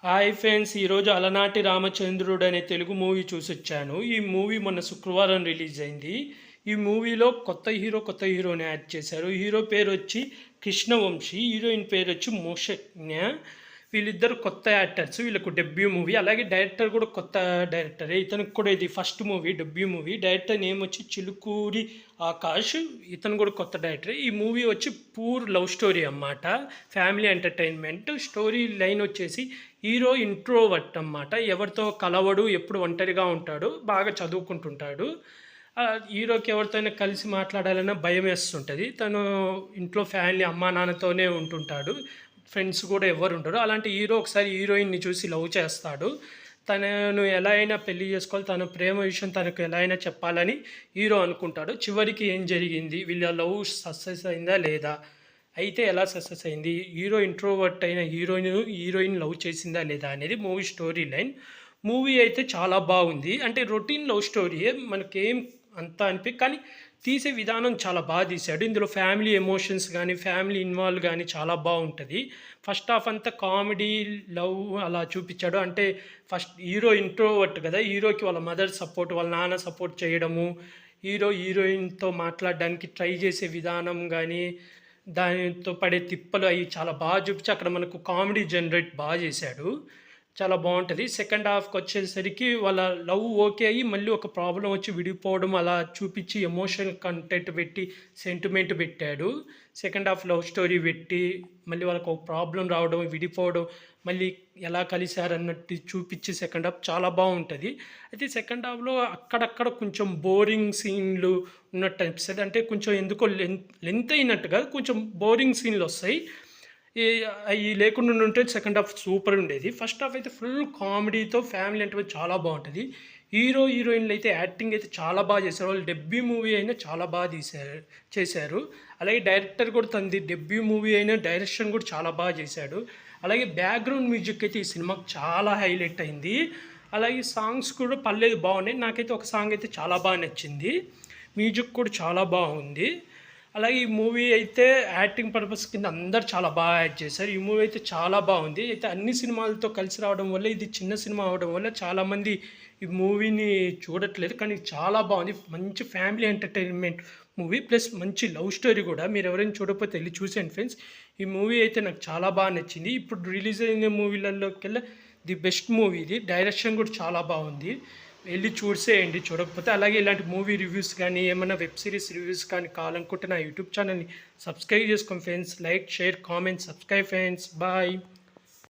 Hi friends, ఈరోజు అలనాటి రామచంద్రుడు అనే తెలుగు మూవీ చూసొచ్చాను. ఈ మూవీ మొన్న శుక్రవారం రిలీజ్ అయింది. ఈ మూవీలో కొత్త హీరోని యాడ్ చేశారు. హీరో పేరు వచ్చి కృష్ణవంశీ, హీరోయిన్ పేరు వచ్చి మోక్షజ్ఞ. వీళ్ళిద్దరు కొత్త యాక్టర్స్, వీళ్ళకు డెబ్యూ మూవీ. అలాగే డైరెక్టర్ కూడా కొత్త డైరెక్టరే. ఇతనికి కూడా ఇది first movie, debut movie. Director name వచ్చి చిలుకూరి ఆకాష్. ఇతను కూడా కొత్త డైరెక్టరే. ఈ మూవీ వచ్చి పూర్ లవ్ స్టోరీ అన్నమాట, ఫ్యామిలీ ఎంటర్టైన్మెంట్. స్టోరీ లైన్ వచ్చేసి హీరో ఇంట్రోవర్ట్ అన్నమాట, ఎవరితో కలవడు, ఎప్పుడు ఒంటరిగా ఉంటాడు, బాగా చదువుకుంటుంటాడు. హీరోకి ఎవరితోనైనా కలిసి మాట్లాడాలన్నా భయం వేస్తుంటుంది. తను ఇంట్లో ఫ్యామిలీ అమ్మా నాన్నతోనే ఉంటుంటాడు, ఫ్రెండ్స్ కూడా ఎవరు ఉంటారు. అలాంటి హీరో ఒకసారి హీరోయిన్ని చూసి లవ్ చేస్తాడు. తనను ఎలా అయినా పెళ్లి చేసుకోవాలి, తన ప్రేమ విషయం తనకు ఎలా అయినా చెప్పాలని హీరో అనుకుంటాడు. చివరికి ఏం జరిగింది, వీళ్ళ లవ్ సక్సెస్ అయిందా లేదా, అయితే ఎలా సక్సెస్ అయింది, హీరో ఇంట్రోవర్ట్ అయిన హీరోయిన్ లవ్ చేసిందా లేదా అనేది మూవీ స్టోరీ లైన్. మూవీ అయితే చాలా బాగుంది. అంటే రొటీన్ లవ్ స్టోరీయే, మనకేం అంతా కానీ తీసే విధానం చాలా బాగా తీశాడు. ఇందులో ఫ్యామిలీ ఎమోషన్స్ కానీ ఫ్యామిలీ ఇన్వాల్వ్ కానీ చాలా బాగుంటుంది. ఫస్ట్ హాఫ్ అంతా కామెడీ లవ్ అలా చూపించాడు. అంటే ఫస్ట్ హీరో ఇంట్రోవర్ట్ కదా, హీరోకి వాళ్ళ మదర్ సపోర్ట్, వాళ్ళ నాన్న సపోర్ట్ చేయడము, హీరోయిన్తో మాట్లాడడానికి ట్రై చేసే విధానం కానీ, దానితో పడే తిప్పలు అవి చాలా బాగా చూపించి అక్కడ మనకు కామెడీ జనరేట్ బాగా చేశాడు. చాలా బాగుంటుంది. సెకండ్ హాఫ్కి వచ్చేసరికి వాళ్ళ లవ్ ఓకే అయ్యి మళ్ళీ ఒక ప్రాబ్లం వచ్చి విడిపోవడం అలా చూపించి ఎమోషనల్ కంటెంట్ పెట్టి సెంటిమెంట్ పెట్టాడు. సెకండ్ హాఫ్ లవ్ స్టోరీ పెట్టి మళ్ళీ వాళ్ళకి ఒక ప్రాబ్లం రావడం, విడిపోవడం, మళ్ళీ ఎలా కలిశారన్నట్టు చూపించి సెకండ్ హాఫ్ చాలా బాగుంటుంది. అయితే సెకండ్ హాఫ్లో అక్కడక్కడ కొంచెం బోరింగ్ సీన్లు ఉన్నట్టు అనిపిస్తుంది. అంటే కొంచెం ఎందుకో లెంత్ అయినట్టుగా కొంచెం బోరింగ్ సీన్లు వస్తాయి. అవి లేకుండా ఉంటే సెకండ్ హాఫ్ సూపర్ ఉండేది. ఫస్ట్ హాఫ్ అయితే ఫుల్ కామెడీతో ఫ్యామిలీ అంటే చాలా బాగుంటుంది. హీరోయిన్లు అయితే యాక్టింగ్ అయితే చాలా బాగా చేశారు. వాళ్ళు డెబ్యూ మూవీ అయినా చాలా బాగా చేశారు. అలాగే డైరెక్టర్ కూడా తనది డెబ్యూ మూవీ అయినా డైరెక్షన్ కూడా చాలా బాగా చేశాడు. అలాగే బ్యాక్గ్రౌండ్ మ్యూజిక్ అయితే ఈ సినిమాకి చాలా హైలైట్ అయింది. అలాగే సాంగ్స్ కూడా పర్లేదు, బాగున్నాయి. నాకైతే ఒక సాంగ్ అయితే చాలా బాగా నచ్చింది. మ్యూజిక్ కూడా చాలా బాగుంది. అలాగే ఈ మూవీ అయితే యాక్టింగ్ పర్పస్ కింద అందరు చాలా బాగా యాక్ట్ చేశారు. ఈ మూవీ అయితే చాలా బాగుంది. అయితే అన్ని సినిమాలతో కలిసి రావడం వల్ల, ఇది చిన్న సినిమా అవడం వల్ల చాలామంది ఈ మూవీని చూడట్లేదు. కానీ చాలా బాగుంది. మంచి ఫ్యామిలీ ఎంటర్టైన్మెంట్ మూవీ ప్లస్ మంచి లవ్ స్టోరీ కూడా. మీరు ఎవరైనా చూడకపోతే వెళ్ళి చూసేయండి ఫ్రెండ్స్. ఈ మూవీ అయితే నాకు చాలా బాగా నచ్చింది. ఇప్పుడు రిలీజ్ అయిన మూవీలలోకెల్లా ది బెస్ట్ మూవీ ఇది. డైరెక్షన్ కూడా చాలా బాగుంది. వెళ్ళి చూసేయండి చూడకపోతే. అలాగే ఇలాంటి మూవీ రివ్యూస్ కానీ ఏమైనా వెబ్ సిరీస్ రివ్యూస్ కానీ కావాలనుకుంటే నా యూట్యూబ్ ఛానల్ని సబ్స్క్రైబ్ చేసుకోండి friends. Like, share, comment, subscribe friends. Bye.